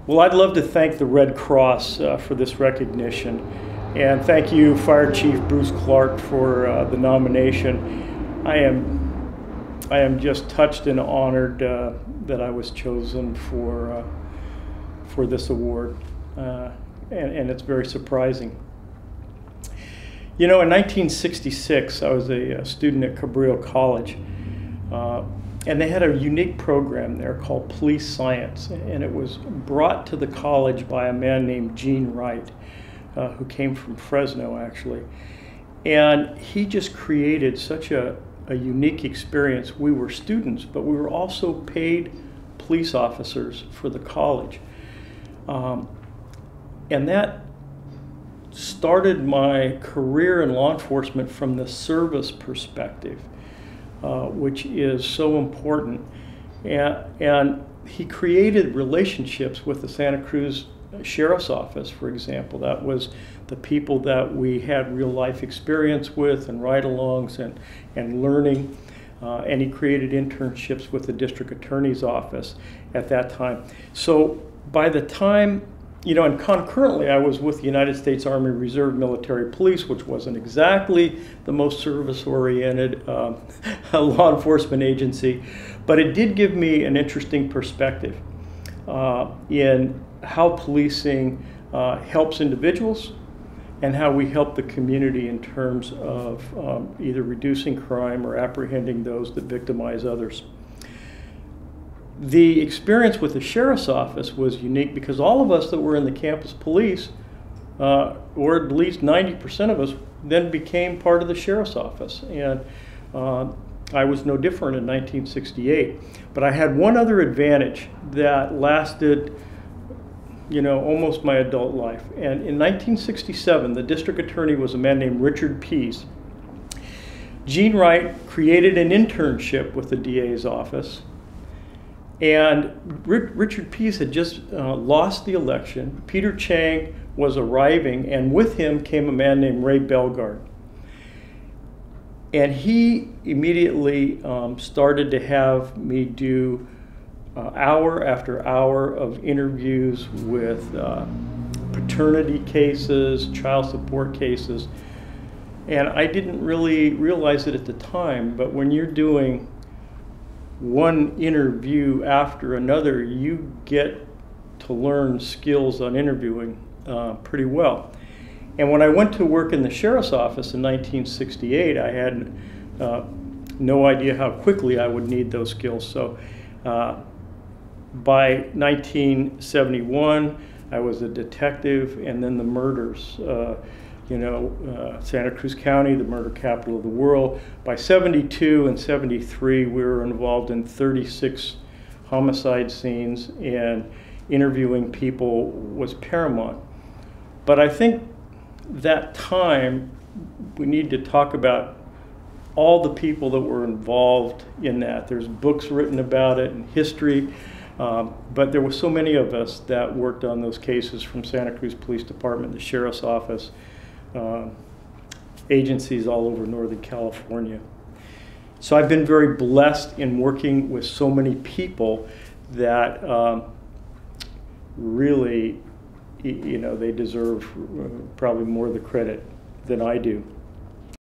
Well, I'd love to thank the Red Cross for this recognition, and thank you, Fire Chief Bruce Clark, for the nomination. I am just touched and honored that I was chosen for this award, and it's very surprising. You know, in 1966, I was a student at Cabrillo College. And they had a unique program there called Police Science, and it was brought to the college by a man named Gene Wright, who came from Fresno, actually. And he just created such a unique experience. We were students, but we were also paid police officers for the college. And that started my career in law enforcement from the service perspective. Which is so important. And he created relationships with the Santa Cruz Sheriff's Office, for example. That was the people that we had real life experience with and ride-alongs and learning. And he created internships with the District Attorney's Office at that time. So by the time, you know, and concurrently I was with the United States Army Reserve Military Police, which wasn't exactly the most service-oriented law enforcement agency, but it did give me an interesting perspective in how policing helps individuals and how we help the community in terms of either reducing crime or apprehending those that victimize others. The experience with the Sheriff's Office was unique because all of us that were in the campus police, or at least 90% of us, then became part of the Sheriff's Office. And I was no different in 1968. But I had one other advantage that lasted, you know, almost my adult life. And in 1967, the district attorney was a man named Richard Pease. Gene Wright created an internship with the DA's office. And Richard Pease had just lost the election. Peter Chang was arriving, and with him came a man named Ray Bellegarde. And he immediately started to have me do hour after hour of interviews with paternity cases, child support cases. And I didn't really realize it at the time, but when you're doing one interview after another, you get to learn skills on interviewing pretty well. And when I went to work in the Sheriff's Office in 1968, I had no idea how quickly I would need those skills. So by 1971, I was a detective, and then the murders. You know, Santa Cruz County, the murder capital of the world. By 72 and 73, we were involved in 36 homicide scenes, and interviewing people was paramount. But I think that time, we need to talk about all the people that were involved in that. There's books written about it and history, but there were so many of us that worked on those cases, from Santa Cruz Police Department, the Sheriff's Office, agencies all over Northern California. So I've been very blessed in working with so many people that really, you know, they deserve probably more of the credit than I do.